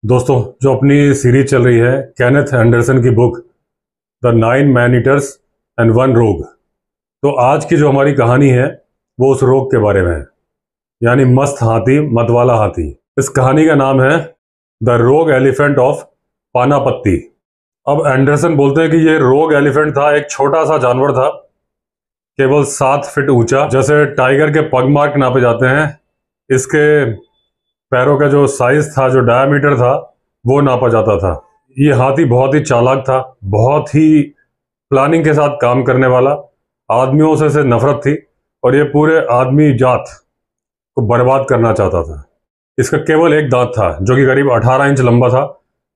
दोस्तों, जो अपनी सीरीज चल रही है केनेथ एंडरसन की बुक द 9 मैन-ईटर्स एंड 1 रोग। तो आज की जो हमारी कहानी है वो उस रोग के बारे में है, यानी मस्त हाथी, मतवाला हाथी। इस कहानी का नाम है द रोग एलिफेंट ऑफ पानापत्ती। अब एंडरसन बोलते हैं कि ये रोग एलिफेंट था, एक छोटा सा जानवर था, केवल 7 फीट ऊंचा। जैसे टाइगर के पग मार्क नापे जाते हैं, इसके पैरों का जो साइज था, जो डायमीटर था, वो नापा जाता था। ये हाथी बहुत ही चालाक था, बहुत ही प्लानिंग के साथ काम करने वाला, आदमियों से इसे नफरत थी और ये पूरे आदमी जात को बर्बाद करना चाहता था। इसका केवल एक दांत था जो कि करीब 18 इंच लंबा था,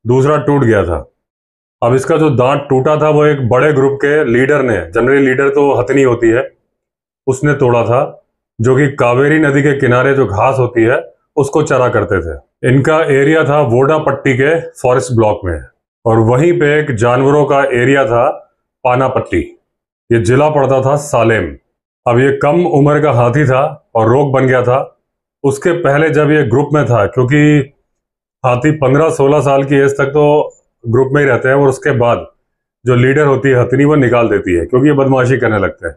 दूसरा टूट गया था। अब इसका जो दांत टूटा था वो एक बड़े ग्रुप के लीडर ने, जनरली लीडर तो हथनी होती है, उसने तोड़ा था, जो कि कावेरी नदी के किनारे जो घास होती है उसको चरा करते थे। इनका एरिया था वोडापट्टी के फॉरेस्ट ब्लॉक में, और वहीं पे एक जानवरों का एरिया था पानापट्टी। ये जिला पड़ता था सालेम। अब ये कम उम्र का हाथी था और रोग बन गया था। उसके पहले जब ये ग्रुप में था, क्योंकि हाथी 15-16 साल की एज तक तो ग्रुप में ही रहते हैं, और उसके बाद जो लीडर होती है हथनी, वो निकाल देती है क्योंकि ये बदमाशी करने लगते हैं।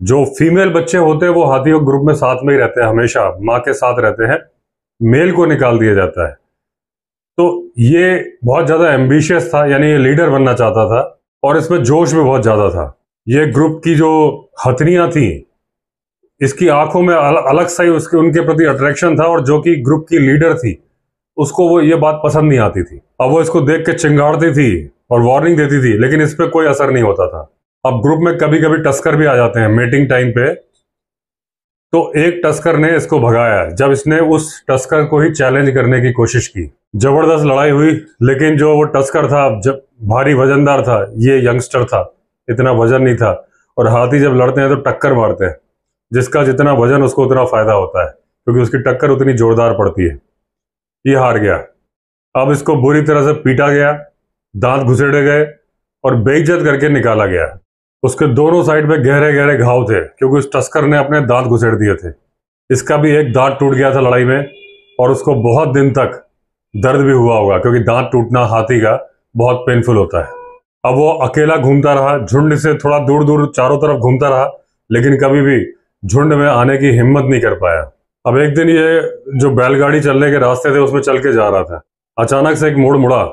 जो फीमेल बच्चे होते हैं वो हाथी के ग्रुप में साथ में ही रहते हैं, हमेशा माँ के साथ रहते हैं। मेल को निकाल दिया जाता है। तो ये बहुत ज्यादा एम्बिशियस था, यानी ये लीडर बनना चाहता था, और इसमें जोश भी बहुत ज्यादा था। ये ग्रुप की जो हथनियां थी, इसकी आंखों में अलग सा ही उसके उनके प्रति अट्रैक्शन था, और जो कि ग्रुप की लीडर थी उसको वो ये बात पसंद नहीं आती थी। अब वो इसको देख के चिंगाड़ती थी और वार्निंग देती थी, लेकिन इस पर कोई असर नहीं होता था। अब ग्रुप में कभी कभी टस्कर भी आ जाते हैं मीटिंग टाइम पे, तो एक टस्कर ने इसको भगाया जब इसने उस टस्कर को ही चैलेंज करने की कोशिश की। जबरदस्त लड़ाई हुई, लेकिन जो वो टस्कर था जब भारी वजनदार था, ये यंगस्टर था, इतना वजन नहीं था। और हाथी जब लड़ते हैं तो टक्कर मारते हैं, जिसका जितना वजन उसको उतना फायदा होता है, क्योंकि उसकी टक्कर उतनी जोरदार पड़ती है। ये हार गया। अब इसको बुरी तरह से पीटा गया, दांत घुसेड़े गए और बेइज्जत करके निकाला गया। उसके दोनों साइड पे गहरे गहरे घाव थे, क्योंकि उस टस्कर ने अपने दांत घुसेड़ दिए थे। इसका भी एक दांत टूट गया था लड़ाई में, और उसको बहुत दिन तक दर्द भी हुआ होगा, क्योंकि दांत टूटना हाथी का बहुत पेनफुल होता है। अब वो अकेला घूमता रहा, झुंड से थोड़ा दूर दूर चारों तरफ घूमता रहा, लेकिन कभी भी झुंड में आने की हिम्मत नहीं कर पाया। अब एक दिन ये जो बैलगाड़ी चलने के रास्ते थे उसमें चल के जा रहा था, अचानक से एक मोड़ मुड़ा।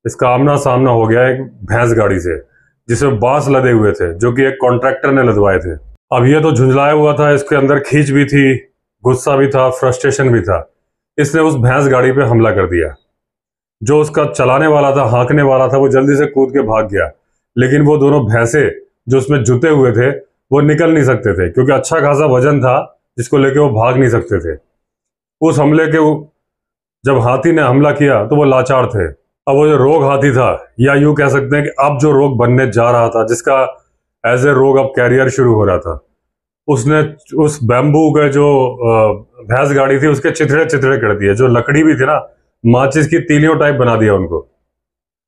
इसका आमना सामना हो गया एक भैंस गाड़ी से, जिसमें बांस लदे हुए थे, जो कि एक कॉन्ट्रैक्टर ने लदवाए थे। अब ये तो झुंझलाया हुआ था, इसके अंदर खींच भी थी, गुस्सा भी था, फ्रस्ट्रेशन भी था। इसने उस भैंस गाड़ी पे हमला कर दिया। जो उसका चलाने वाला था, हाँकने वाला था, वो जल्दी से कूद के भाग गया, लेकिन वो दोनों भैंसे जो उसमें जुते हुए थे वो निकल नहीं सकते थे, क्योंकि अच्छा खासा वजन था जिसको लेके वो भाग नहीं सकते थे। उस हमले के जब हाथी ने हमला किया तो वो लाचार थे। अब वो जो रोग हाथी था, या यूं कह सकते हैं कि अब जो रोग बनने जा रहा था, जिसका एज ए रोग अब कैरियर शुरू हो रहा था, उसने उस बैम्बू के जो भैंस गाड़ी थी उसके चिथड़े चिथड़े कर दिए। जो लकड़ी भी थी ना, माचिस की तीलियों टाइप बना दिया उनको।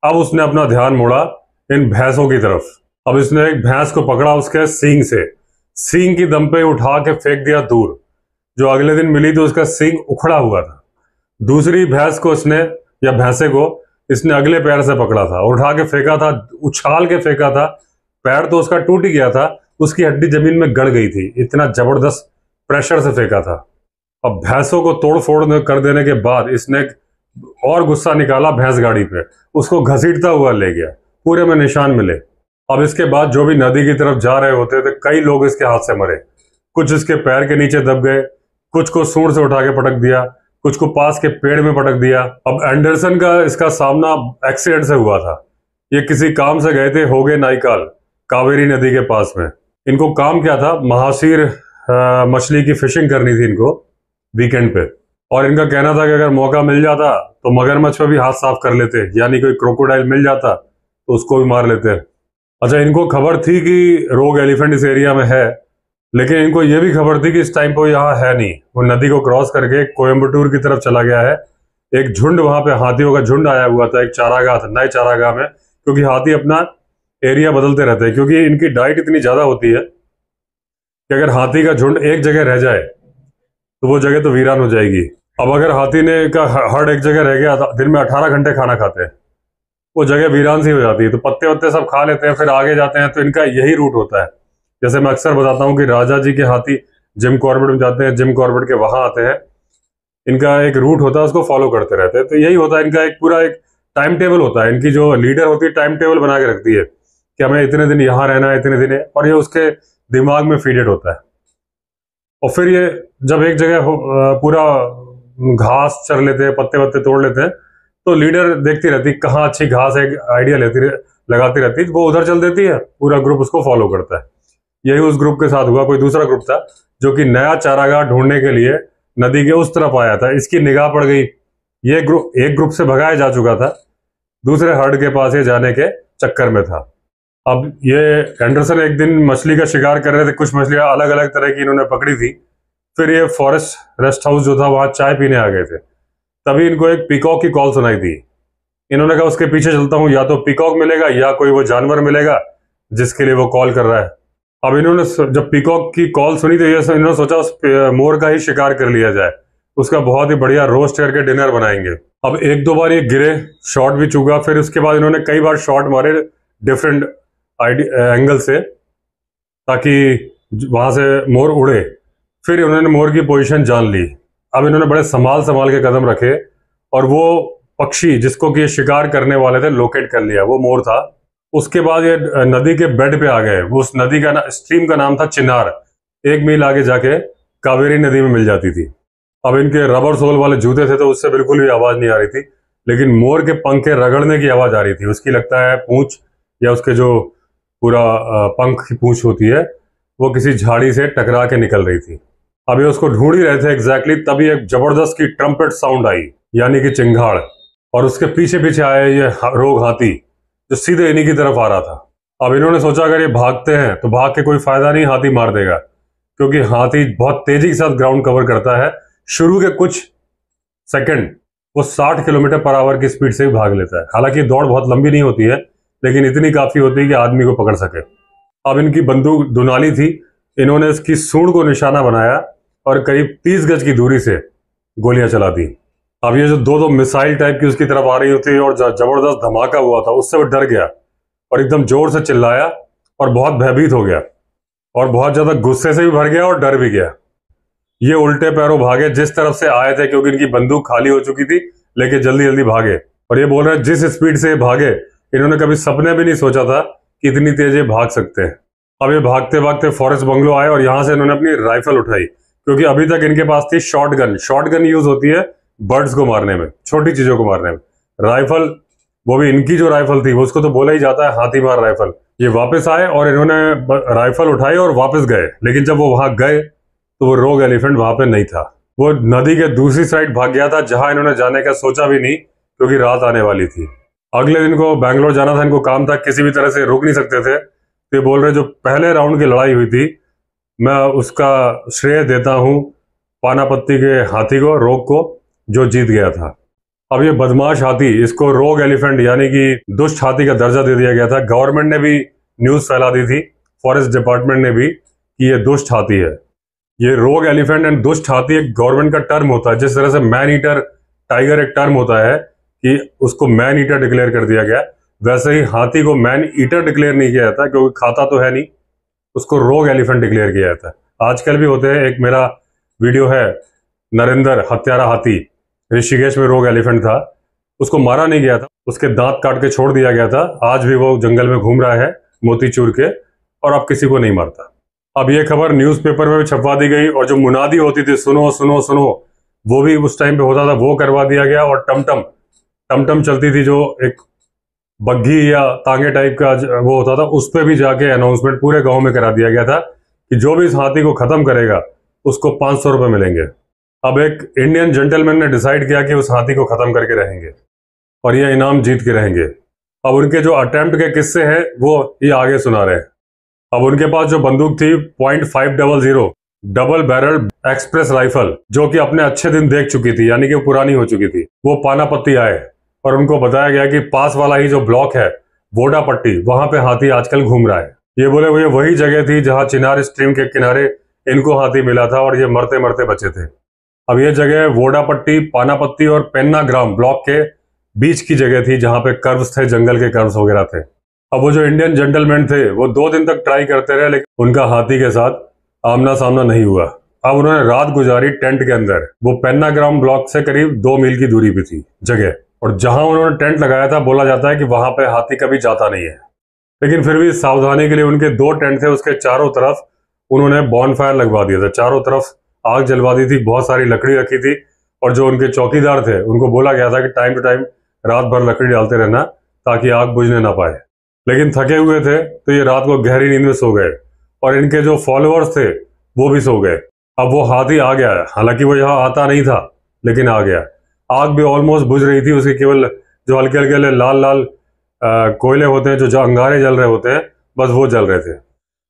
अब उसने अपना ध्यान मोड़ा इन भैंसों की तरफ। अब इसने एक भैंस को पकड़ा उसके सींग से, सींग की दम पे उठा के फेंक दिया दूर। जो अगले दिन मिली तो उसका सींग उखड़ा हुआ था। दूसरी भैंस को इसने, या भैंसे को इसने अगले पैर से पकड़ा था, उठा के फेंका था, उछाल के फेंका था। पैर तो उसका टूट ही गया था, उसकी हड्डी जमीन में गड़ गई थी, इतना जबरदस्त प्रेशर से फेंका था। अब भैंसों को तोड़ फोड़ कर देने के बाद इसने और गुस्सा निकाला भैंस गाड़ी पे, उसको घसीटता हुआ ले गया, पूरे में निशान मिले। अब इसके बाद जो भी नदी की तरफ जा रहे होते थे, कई लोग इसके हाथ से मरे। कुछ इसके पैर के नीचे दब गए, कुछ को सूंड से उठा के पटक दिया, कुछ को पास के पेड़ में पटक दिया। अब एंडरसन का इसका सामना एक्सीडेंट से हुआ था। ये किसी काम से गए थे होगे नाइकाल, कावेरी नदी के पास में। इनको काम क्या था, महाशीर मछली की फिशिंग करनी थी इनको वीकेंड पे, और इनका कहना था कि अगर मौका मिल जाता तो मगरमच्छ पे भी हाथ साफ कर लेते, यानी कोई क्रोकोडाइल मिल जाता तो उसको भी मार लेते। अच्छा, इनको खबर थी कि रोग एलिफेंट इस एरिया में है, लेकिन इनको यह भी खबर थी कि इस टाइम पर यहाँ है नहीं। वो नदी को क्रॉस करके कोयम्बटूर की तरफ चला गया है। एक झुंड, वहां पे हाथियों का झुंड आया हुआ था, एक चारागाह था, नए चारागाह में, क्योंकि हाथी अपना एरिया बदलते रहते हैं, क्योंकि इनकी डाइट इतनी ज्यादा होती है कि अगर हाथी का झुंड एक जगह रह जाए तो वो जगह तो वीरान हो जाएगी। अब अगर हाथी ने का हर्ड एक जगह रह गया, दिन में 18 घंटे खाना खाते हैं, वो जगह वीरान सी हो जाती है, तो पत्ते वत्ते सब खा लेते हैं, फिर आगे जाते हैं। तो इनका यही रूट होता है। जैसे मैं अक्सर बताता हूँ कि राजा जी के हाथी जिम कॉर्बेट में जाते हैं, जिम कॉर्बेट के वहां आते हैं, इनका एक रूट होता है, उसको फॉलो करते रहते हैं। तो यही होता है इनका, एक पूरा एक टाइम टेबल होता है। इनकी जो लीडर होती है टाइम टेबल बना के रखती है कि हमें इतने दिन यहाँ रहना है, इतने दिन है, और ये उसके दिमाग में फीडेड होता है। और फिर ये जब एक जगह पूरा घास चर लेते हैं, पत्ते वत्ते तोड़ लेते हैं, तो लीडर देखती रहती कहाँ अच्छी घास है, आइडिया लगाती रहती, वो उधर चल देती है, पूरा ग्रुप उसको फॉलो करता है। यही उस ग्रुप के साथ हुआ। कोई दूसरा ग्रुप था जो कि नया चारागाह ढूंढने के लिए नदी के उस तरफ आया था, इसकी निगाह पड़ गई, ये ग्रुप एक ग्रुप से भगाया जा चुका था, दूसरे हर्ड के पास ये जाने के चक्कर में था। अब ये एंडरसन एक दिन मछली का शिकार कर रहे थे, कुछ मछलियां अलग अलग तरह की इन्होंने पकड़ी थी। फिर ये फॉरेस्ट रेस्ट हाउस जो था वहां चाय पीने आ गए थे, तभी इनको एक पीकॉक की कॉल सुनाई दी। इन्होंने कहा उसके पीछे चलता हूँ, या तो पीकॉक मिलेगा या कोई वो जानवर मिलेगा जिसके लिए वो कॉल कर रहा है। अब इन्होंने जब पीकॉक की कॉल सुनी तो ये इन्होंने सोचा उस मोर का ही शिकार कर लिया जाए, उसका बहुत ही बढ़िया रोस्ट करके डिनर बनाएंगे। अब एक दो बार ये गिरे, शॉट भी चूका, फिर उसके बाद इन्होंने कई बार शॉट मारे डिफरेंट एंगल से, ताकि वहां से मोर उड़े। फिर उन्होंने मोर की पोजीशन जान ली। अब इन्होंने बड़े संभाल के कदम रखे, और वो पक्षी जिसको कि ये शिकार करने वाले थे लोकेट कर लिया, वो मोर था। उसके बाद ये नदी के बेड पे आ गए। उस नदी का स्ट्रीम का नाम था चिनार, 1 मील आगे जाके कावेरी नदी में मिल जाती थी। अब इनके रबर सोल वाले जूते थे तो उससे बिल्कुल भी आवाज नहीं आ रही थी, लेकिन मोर के पंख के रगड़ने की आवाज आ रही थी। उसकी लगता है पूंछ, या उसके जो पूरा पंख की पूंछ होती है, वो किसी झाड़ी से टकरा के निकल रही थी। अब ये उसको ढूंढ ही रहे थे एग्जैक्टली, तभी एक जबरदस्त की ट्रम्पेट साउंड आई, यानी कि चिंगाड़, और उसके पीछे पीछे आया ये रोग हाथी जो सीधे इन्हीं की तरफ आ रहा था। अब इन्होंने सोचा अगर ये भागते हैं तो भाग के कोई फायदा नहीं, हाथी मार देगा, क्योंकि हाथी बहुत तेजी के साथ ग्राउंड कवर करता है। शुरू के कुछ सेकंड वो 60 किलोमीटर पर आवर की स्पीड से भी भाग लेता है। हालांकि दौड़ बहुत लंबी नहीं होती है, लेकिन इतनी काफी होती है कि आदमी को पकड़ सके। अब इनकी बंदूक दुनाली थी, इन्होंने इसकी सूंड को निशाना बनाया और करीब 30 गज की दूरी से गोलियां चला दी। अब ये जो दो मिसाइल टाइप की उसकी तरफ आ रही होती और जबरदस्त धमाका हुआ था, उससे वो डर गया और एकदम जोर से चिल्लाया और बहुत भयभीत हो गया, और बहुत ज्यादा गुस्से से भी भर गया और डर भी गया। ये उल्टे पैरों भागे जिस तरफ से आए थे, क्योंकि इनकी बंदूक खाली हो चुकी थी, लेकिन जल्दी जल्दी भागे। और ये बोल रहे हैं जिस स्पीड से भागे, इन्होंने कभी सपने भी नहीं सोचा था कि इतनी तेज ये भाग सकते हैं। अब ये भागते भागते फॉरेस्ट बंगलो आए और यहां से इन्होंने अपनी राइफल उठाई, क्योंकि अभी तक इनके पास थी शॉटगन। शॉटगन यूज होती है बर्ड्स को मारने में, छोटी चीजों को मारने में। राइफल, वो भी इनकी जो राइफल थी, वो उसको तो बोला ही जाता है हाथी मार राइफल। ये वापस आए और इन्होंने राइफल उठाई और वापस गए, लेकिन जब वो वहां गए तो वो रोग एलिफेंट वहां पे नहीं था। वो नदी के दूसरी साइड भाग गया था, जहां इन्होंने जाने का सोचा भी नहीं, क्योंकि रात आने वाली थी। अगले दिन को बैंगलोर जाना था, इनको काम था, किसी भी तरह से रुक नहीं सकते थे। तो ये बोल रहे जो पहले राउंड की लड़ाई हुई थी, मैं उसका श्रेय देता हूं पानापत्ती के हाथी को, रोग को, जो जीत गया था। अब ये बदमाश हाथी, इसको रोग एलिफेंट यानी कि दुष्ट हाथी का दर्जा दे दिया गया था। गवर्नमेंट ने भी न्यूज फैला दी थी, फॉरेस्ट डिपार्टमेंट ने भी, कि ये दुष्ट हाथी है। ये रोग एलिफेंट एंड दुष्ट हाथी एक गवर्नमेंट का टर्म होता है। जिस तरह से मैन ईटर टाइगर एक टर्म होता है कि उसको मैन ईटर डिक्लेयर कर दिया गया, वैसे ही हाथी को मैन ईटर डिक्लेयर नहीं किया जाता, क्योंकि खाता तो है नहीं, उसको रोग एलिफेंट डिक्लेयर किया जाता है। आजकल भी होते हैं, एक मेरा वीडियो है नरेंद्र हत्यारा हाथी, ऋषिकेश में रोग एलिफेंट था, उसको मारा नहीं गया था, उसके दांत काट के छोड़ दिया गया था। आज भी वो जंगल में घूम रहा है मोतीचूर के, और अब किसी को नहीं मारता। अब ये खबर न्यूज़पेपर में भी छपवा दी गई, और जो मुनादी होती थी सुनो सुनो सुनो, वो भी उस टाइम पे होता था, वो करवा दिया गया। और टमटम टमटम चलती थी, जो एक बग्घी या तांगे टाइप का वो होता था, उस पर भी जाके अनाउंसमेंट पूरे गांव में करा दिया गया था कि जो भी इस हाथी को खत्म करेगा उसको 500 रुपये मिलेंगे। अब एक इंडियन जेंटलमैन ने डिसाइड किया कि उस हाथी को खत्म करके रहेंगे, और ये इनाम जीत के रहेंगे। अब उनके जो अटेम्प्ट के किस्से हैं वो ये आगे सुना रहे हैं। अब उनके पास जो बंदूक थी .500 डबल बैरल एक्सप्रेस राइफल, जो कि अपने अच्छे दिन देख चुकी थी, यानी कि पुरानी हो चुकी थी। वो पानापत्ती आए और उनको बताया गया कि पास वाला ही जो ब्लॉक है वोडापट्टी, वहां पे हाथी आजकल घूम रहा है। ये बोले वो ये वही जगह थी जहां चिनार स्ट्रीम के किनारे इनको हाथी मिला था, और ये मरते मरते बचे थे। अब ये जगह वोडापट्टी, पानापत्ती और पेन्नाग्राम ब्लॉक के बीच की जगह थी, जहां पे कर्व्स थे, जंगल के कर्व्स वगैरह थे। अब वो जो इंडियन जेंटलमैन थे वो 2 दिन तक ट्राई करते रहे, लेकिन उनका हाथी के साथ आमना सामना नहीं हुआ। अब उन्होंने रात गुजारी टेंट के अंदर। वो पेन्नाग्राम ब्लॉक से करीब 2 मील की दूरी पे थी जगह, और जहां उन्होंने टेंट लगाया था बोला जाता है कि वहां पे हाथी कभी जाता नहीं है। लेकिन फिर भी सावधानी के लिए उनके 2 टेंट थे, उसके चारों तरफ उन्होंने बॉनफायर लगवा दिया था, चारों तरफ आग जलवा दी थी, बहुत सारी लकड़ी रखी थी। और जो उनके चौकीदार थे उनको बोला गया था कि टाइम टू टाइम रात भर लकड़ी डालते रहना ताकि आग बुझने ना पाए। लेकिन थके हुए थे तो ये रात को गहरी नींद में सो गए, और इनके जो फॉलोअर्स थे वो भी सो गए। अब वो हाथी आ गया है, हालांकि वो यहाँ आता नहीं था लेकिन आ गया। आग भी ऑलमोस्ट बुझ रही थी, उसके केवल जो हल्के हल्के लाल लाल कोयले होते हैं, जो अंगारे जल रहे होते हैं, बस वो जल रहे थे।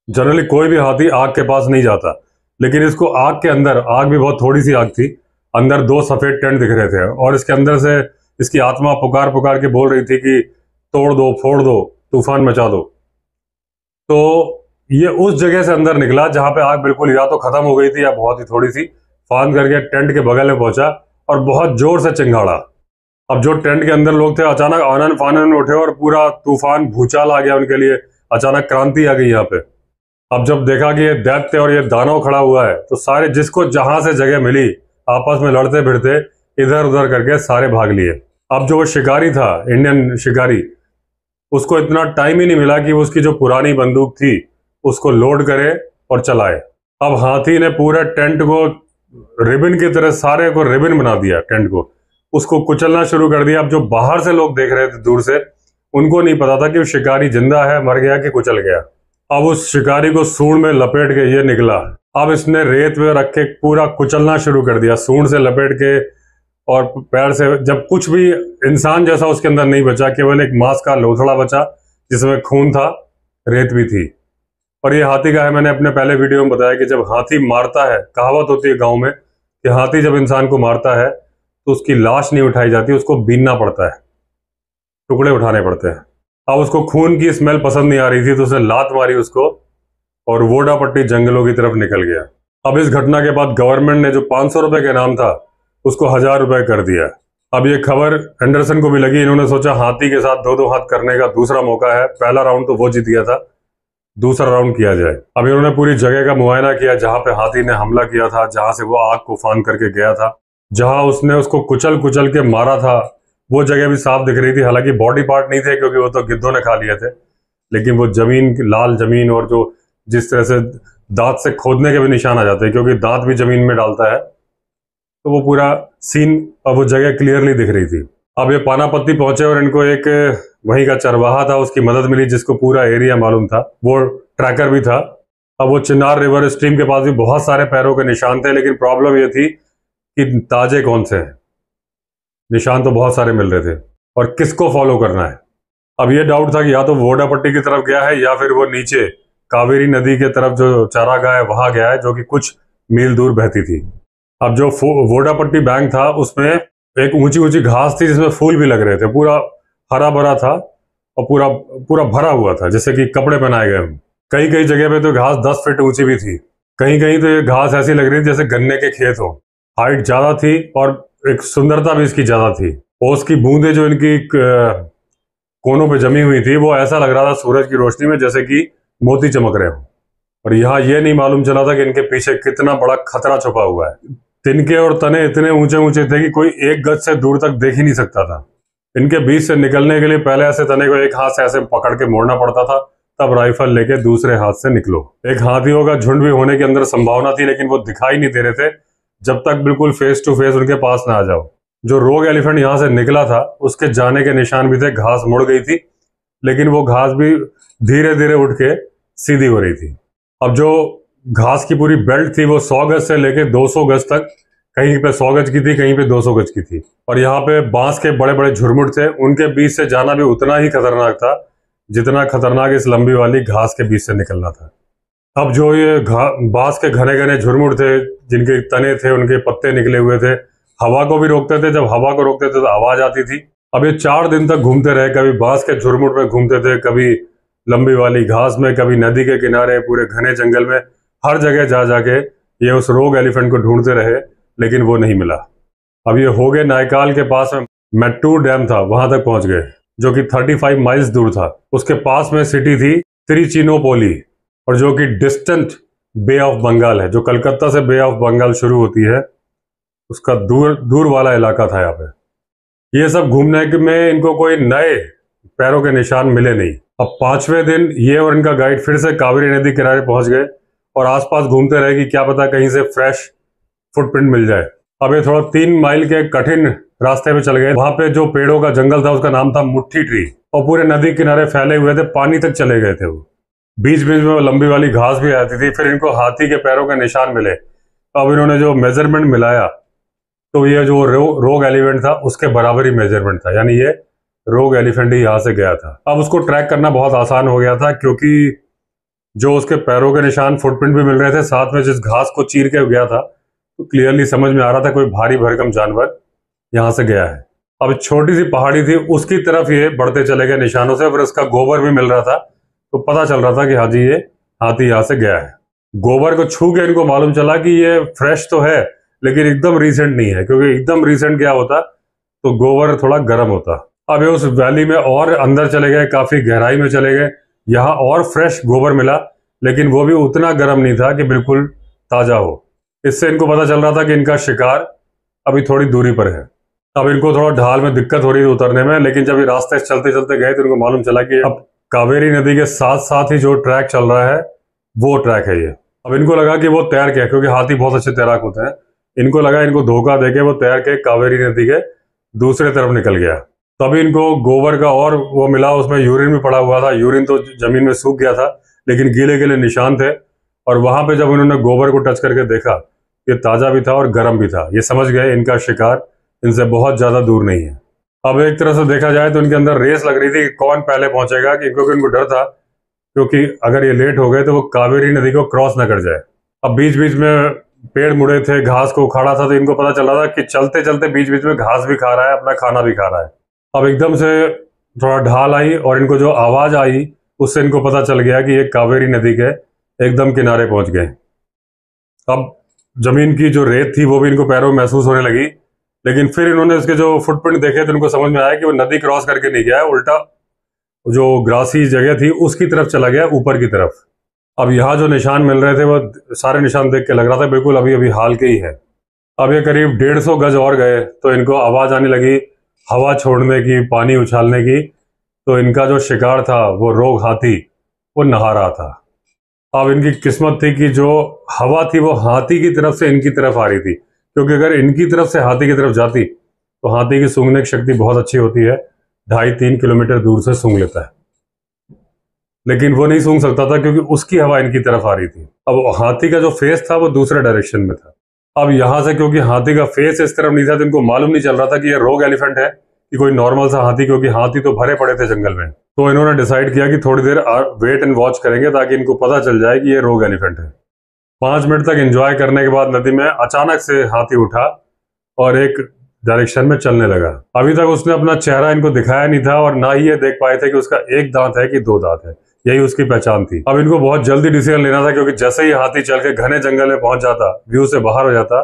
जनरली कोई भी हाथी आग के पास नहीं जाता, लेकिन इसको आग के अंदर, आग भी बहुत थोड़ी सी आग थी, अंदर 2 सफेद टेंट दिख रहे थे, और इसके अंदर से इसकी आत्मा पुकार पुकार के बोल रही थी कि तोड़ दो, फोड़ दो, तूफान मचा दो। तो ये उस जगह से अंदर निकला जहां पे आग बिल्कुल या तो खत्म हो गई थी या बहुत ही थोड़ी सी, फांद करके टेंट के बगल में पहुंचा और बहुत जोर से चिंगाड़ा। अब जो टेंट के अंदर लोग थे अचानक आनन फानन में उठे और पूरा तूफान भूचाल आ गया उनके लिए, अचानक क्रांति आ गई यहाँ पे। अब जब देखा कि ये दैत्य और ये दानव खड़ा हुआ है तो सारे, जिसको जहां से जगह मिली, आपस में लड़ते भिड़ते इधर उधर करके सारे भाग लिए। अब जो वो शिकारी था, इंडियन शिकारी, उसको इतना टाइम ही नहीं मिला कि उसकी जो पुरानी बंदूक थी उसको लोड करे और चलाए। अब हाथी ने पूरे टेंट को रिबन की तरह, सारे को रिबन बना दिया, टेंट को, उसको कुचलना शुरू कर दिया। अब जो बाहर से लोग देख रहे थे दूर से, उनको नहीं पता था कि वो शिकारी जिंदा है, मर गया कि कुचल गया। अब उस शिकारी को सूंड में लपेट के ये निकला। अब इसने रेत में रख के पूरा कुचलना शुरू कर दिया, सूंड से लपेट के और पैर से। जब कुछ भी इंसान जैसा उसके अंदर नहीं बचा, केवल एक मांस का लोथड़ा बचा जिसमें खून था, रेत भी थी। और ये हाथी का है, मैंने अपने पहले वीडियो में बताया कि जब हाथी मारता है, कहावत होती है गांव में कि हाथी जब इंसान को मारता है तो उसकी लाश नहीं उठाई जाती, उसको बीनना पड़ता है, टुकड़े उठाने पड़ते हैं। अब उसको खून की स्मेल पसंद नहीं आ रही थी तो उसने लात मारी उसको और वोडापट्टी जंगलों की तरफ निकल गया। अब इस घटना के बाद गवर्नमेंट ने जो 500 रुपए का इनाम था उसको 1000 रुपए कर दिया। अब ये खबर एंडरसन को भी लगी, इन्होंने सोचा हाथी के साथ 2-2 हाथ करने का दूसरा मौका है। पहला राउंड तो वो जीत गया था, दूसरा राउंड किया जाए। अब इन्होंने पूरी जगह का मुआयना किया जहां पे हाथी ने हमला किया था, जहां से वो आग को फांद करके गया था, जहां उसने उसको कुचल कुचल के मारा था, वो जगह भी साफ दिख रही थी। हालांकि बॉडी पार्ट नहीं थे क्योंकि वो तो गिद्धों ने खा लिए थे, लेकिन वो जमीन, लाल जमीन, और जो जिस तरह से दांत से खोदने के भी निशान आ जाते हैं क्योंकि दांत भी जमीन में डालता है, तो वो पूरा सीन, अब वो जगह क्लियरली दिख रही थी। अब ये पानापत्ती पहुंचे और इनको एक वहीं का चरवाहा था, उसकी मदद मिली, जिसको पूरा एरिया मालूम था, वो ट्रैकर भी था। अब वो चिनार रिवर स्ट्रीम के पास भी बहुत सारे पैरों के निशान थे, लेकिन प्रॉब्लम ये थी कि ताजे कौन से हैं। निशान तो बहुत सारे मिल रहे थे और किसको फॉलो करना है। अब ये डाउट था कि या तो वोडापट्टी की तरफ गया है या फिर वो नीचे कावेरी नदी के तरफ जो चारागाह है वहां गया है, जो कि कुछ मील दूर बहती थी। अब जो वोडापट्टी बैंक था उसमें एक ऊंची ऊंची घास थी जिसमें फूल भी लग रहे थे, पूरा हरा भरा था और पूरा पूरा भरा हुआ था, जैसे कि कपड़े पहनाए गए हों। कई कई जगह पे तो घास 10 फीट ऊंची भी थी, कहीं कहीं तो ये घास ऐसी लग रही थी जैसे गन्ने के खेत हो। हाइट ज्यादा थी और एक सुंदरता भी इसकी ज्यादा थी। ओस की बूंदे जो इनकी कोनों पे जमी हुई थी, वो ऐसा लग रहा था सूरज की रोशनी में जैसे कि मोती चमक रहे हो। और यहाँ ये नहीं मालूम चला था कि इनके पीछे कितना बड़ा खतरा छुपा हुआ है। तिनके और तने इतने ऊंचे ऊंचे थे कि कोई एक गज से दूर तक देख ही नहीं सकता था। इनके बीच से निकलने के लिए पहले ऐसे तने को एक हाथ से ऐसे पकड़ के मोड़ना पड़ता था, तब राइफल लेके दूसरे हाथ से निकलो। एक हाथियों का झुंड भी होने के अंदर संभावना थी, लेकिन वो दिखाई नहीं दे रहे थे जब तक बिल्कुल फेस टू फेस उनके पास ना आ जाओ। जो रोग एलिफेंट यहाँ से निकला था उसके जाने के निशान भी थे, घास मुड़ गई थी, लेकिन वो घास भी धीरे धीरे उठ के सीधी हो रही थी। अब जो घास की पूरी बेल्ट थी वो 100 गज से लेके 200 गज तक, कहीं पे 100 गज की थी, कहीं पे 200 गज की थी। और यहाँ पे बांस के बड़े बड़े झुरमुट थे, उनके बीच से जाना भी उतना ही खतरनाक था जितना खतरनाक इस लंबी वाली घास के बीच से निकलना था। अब जो ये बांस के घने घने झुरमुट थे, जिनके तने थे, उनके पत्ते निकले हुए थे, हवा को भी रोकते थे। जब हवा को रोकते थे तो आवाज आती थी। अब ये 4 दिन तक घूमते रहे, कभी बांस के झुरमुट में घूमते थे, कभी लंबी वाली घास में, कभी नदी के किनारे, पूरे घने जंगल में, हर जगह जा जाके ये उस रोग एलिफेंट को ढूंढते रहे लेकिन वो नहीं मिला। अब ये हो गए नायकाल के पास में मैट्टूर डैम था, वहां तक पहुंच गए, जो कि 35 माइल्स दूर था। उसके पास में सिटी थी तिरुचिनोपोली, और जो कि डिस्टेंट बे ऑफ बंगाल है, जो कलकत्ता से बे ऑफ बंगाल शुरू होती है, उसका दूर दूर वाला इलाका था यहाँ पे। ये सब घूमने में इनको कोई नए पैरों के निशान मिले नहीं। अब 5वें दिन ये और इनका गाइड फिर से कावेरी नदी किनारे पहुंच गए और आसपास घूमते रहे कि क्या पता कहीं से फ्रेश फुटप्रिंट मिल जाए। अब ये थोड़ा 3 माइल के कठिन रास्ते पे चल गए। वहां पे जो पेड़ों का जंगल था उसका नाम था मुट्ठी ट्री, और पूरे नदी किनारे फैले हुए थे, पानी तक चले गए थे वो। बीच बीच में लंबी वाली घास भी आती थी। फिर इनको हाथी के पैरों के निशान मिले। अब इन्होंने जो मेजरमेंट मिलाया तो ये जो रोग एलिफेंट था उसके बराबर ही मेजरमेंट था, यानी ये रोग एलिफेंट ही यहाँ से गया था। अब उसको ट्रैक करना बहुत आसान हो गया था, क्योंकि जो उसके पैरों के निशान फुटप्रिंट भी मिल रहे थे, साथ में जिस घास को चीर के गया था, तो क्लियरली समझ में आ रहा था कोई भारी भरकम जानवर यहाँ से गया है। अब छोटी सी पहाड़ी थी, उसकी तरफ ये बढ़ते चले गए निशानों से, फिर उसका गोबर भी मिल रहा था, तो पता चल रहा था कि हाँ जी ये हाथी यहाँ से गया है। गोबर को छू के इनको मालूम चला कि ये फ्रेश तो है, लेकिन एकदम रिसेंट नहीं है, क्योंकि एकदम रिसेंट क्या होता तो गोबर थोड़ा गर्म होता। अब ये उस वैली में और अंदर चले गए, काफी गहराई में चले गए, यहाँ और फ्रेश गोबर मिला, लेकिन वो भी उतना गर्म नहीं था कि बिल्कुल ताजा हो। इससे इनको पता चल रहा था कि इनका शिकार अभी थोड़ी दूरी पर है। अब इनको थोड़ा ढाल में दिक्कत हो रही थी उतरने में, लेकिन जब ये रास्ते चलते चलते गए तो इनको मालूम चला कि अब कावेरी नदी के साथ साथ ही जो ट्रैक चल रहा है वो ट्रैक है ये। अब इनको लगा कि वो तैर के, क्योंकि हाथी बहुत अच्छे तैराक होते हैं, इनको लगा इनको धोखा देके वो तैर के कावेरी नदी के दूसरे तरफ निकल गया। तभी इनको गोबर का और वो मिला, उसमें यूरिन भी पड़ा हुआ था। यूरिन तो जमीन में सूख गया था, लेकिन गीले गीले निशान थे, और वहां पे जब उन्होंने गोबर को टच करके देखा, ये ताजा भी था और गर्म भी था। ये समझ गए इनका शिकार इनसे बहुत ज्यादा दूर नहीं है। अब एक तरह से देखा जाए तो इनके अंदर रेस लग रही थी कि कौन पहले पहुंचेगा, क्योंकि इनको डर था क्योंकि अगर ये लेट हो गए तो वो कावेरी नदी को क्रॉस न कर जाए। अब बीच बीच में पेड़ मुड़े थे, घास को उखाड़ा था, तो इनको पता चल रहा था कि चलते चलते बीच बीच में घास भी खा रहा है, अपना खाना भी खा रहा है। अब एकदम से थोड़ा ढाल आई और इनको जो आवाज आई उससे इनको पता चल गया कि ये कावेरी नदी के एकदम किनारे पहुंच गए। अब जमीन की जो रेत थी वो भी इनको पैरों में महसूस होने लगी, लेकिन फिर इन्होंने उसके जो फुटप्रिंट देखे तो इनको समझ में आया कि वो नदी क्रॉस करके नहीं गया है, उल्टा जो ग्रासी जगह थी उसकी तरफ चला गया, ऊपर की तरफ। अब यहाँ जो निशान मिल रहे थे वो सारे निशान देख के लग रहा था बिल्कुल अभी अभी हाल के ही है। अब ये करीब 150 गज और गए तो इनको आवाज आने लगी हवा छोड़ने की, पानी उछालने की। तो इनका जो शिकार था वो रोग हाथी वो नहा रहा था। अब इनकी किस्मत थी कि जो हवा थी वो हाथी की तरफ से इनकी तरफ आ रही थी, क्योंकि अगर इनकी तरफ से हाथी की तरफ जाती तो हाथी की सूंघने की शक्ति बहुत अच्छी होती है, 2.5-3 किलोमीटर दूर से सूंघ लेता है, लेकिन वो नहीं सूंघ सकता था क्योंकि उसकी हवा इनकी तरफ आ रही थी। अब हाथी का जो फेस था वो दूसरे डायरेक्शन में था। अब यहां से क्योंकि हाथी का फेस इस तरफ नहीं था तो इनको मालूम नहीं चल रहा था कि ये रोग एलिफेंट है कि कोई नॉर्मल सा हाथी, क्योंकि हाथी तो भरे पड़े थे जंगल में। तो इन्होंने डिसाइड किया कि थोड़ी देर वेट एंड वॉच करेंगे ताकि इनको पता चल जाए कि ये रोग एलिफेंट है। 5 मिनट तक एंजॉय करने के बाद नदी में अचानक से हाथी उठा और एक डायरेक्शन में चलने लगा। अभी तक उसने अपना चेहरा इनको दिखाया नहीं था और ना ही ये देख पाए थे कि उसका एक दांत है कि 2 दांत है, यही उसकी पहचान थी। अब इनको बहुत जल्दी डिसीजन लेना था, क्योंकि जैसे ही हाथी चल के घने जंगल में पहुंच जाता, व्यू से बाहर हो जाता,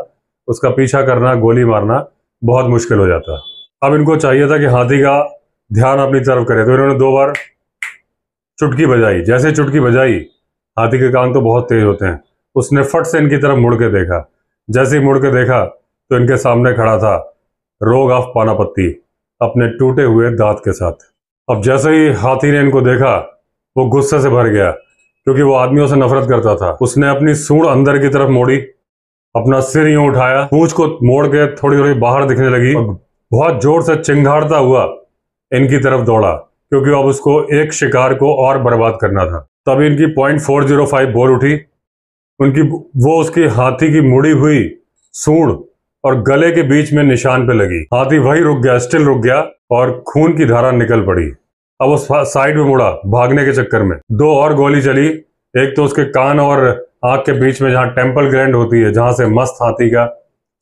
उसका पीछा करना, गोली मारना बहुत मुश्किल हो जाता। अब इनको चाहिए था कि हाथी का ध्यान अपनी तरफ करे, तो इन्होंने 2 बार चुटकी बजाई। जैसे चुटकी बजाई, हाथी के कान तो बहुत तेज होते हैं, उसने फट से इनकी तरफ मुड़ के देखा। जैसे ही मुड़ के देखा तो इनके सामने खड़ा था रोग ऑफ पानापत्ती अपने टूटे हुए दांत के साथ। अब जैसे ही हाथी ने इनको देखा वो गुस्से से भर गया, क्योंकि वो आदमियों से नफरत करता था। उसने अपनी सूंड अंदर की तरफ मोड़ी, अपना सिर यूं उठाया, पूंछ को मोड़ के थोड़ी थोड़ी बाहर दिखने लगी और बहुत जोर से चिंगाड़ता हुआ इनकी तरफ दौड़ा, क्योंकि अब उसको एक शिकार को और बर्बाद करना था। तभी इनकी .405 बोल उठी, वो उसकी हाथी की मुड़ी हुई सूंड और गले के बीच में निशान पे लगी। हाथी वही रुक गया, स्टिल रुक गया और खून की धारा निकल पड़ी। अब उस साइड में मुड़ा भागने के चक्कर में। 2 और गोली चली, एक तो उसके कान और आंख के बीच में जहां टेम्पल ग्लैंड होती है, जहां से मस्त हाथी का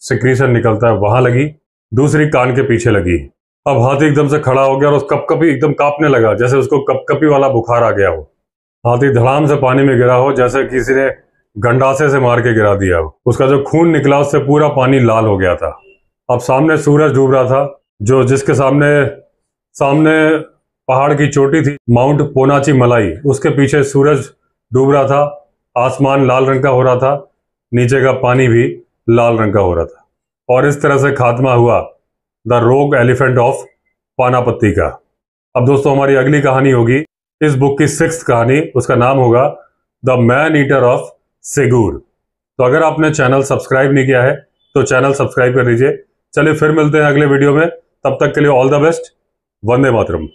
सिक्रीशन निकलता है, वहां लगी, दूसरी कान के पीछे लगी। अब हाथी एकदम से खड़ा हो गया और उस कपकपी एकदम कांपने लगा, जैसे उसको कपकपी वाला बुखार आ गया हो। हाथी धड़ाम से पानी में गिरा हो, जैसे किसी ने गंडासे से मार के गिरा दिया। उसका जो खून निकला उससे पूरा पानी लाल हो गया था। अब सामने सूरज डूब रहा था, जो जिसके सामने सामने पहाड़ की चोटी थी, माउंट पोनाची मलाई, उसके पीछे सूरज डूब रहा था। आसमान लाल रंग का हो रहा था, नीचे का पानी भी लाल रंग का हो रहा था। और इस तरह से खात्मा हुआ द रोग एलिफेंट ऑफ पानापत्ती का। अब दोस्तों हमारी अगली कहानी होगी इस बुक की 6th कहानी। उसका नाम होगा द मैन ईटर ऑफ सेगूर। तो अगर आपने चैनल सब्सक्राइब नहीं किया है तो चैनल सब्सक्राइब कर लीजिए। चलिए फिर मिलते हैं अगले वीडियो में, तब तक के लिए all the best. Vande Mataram.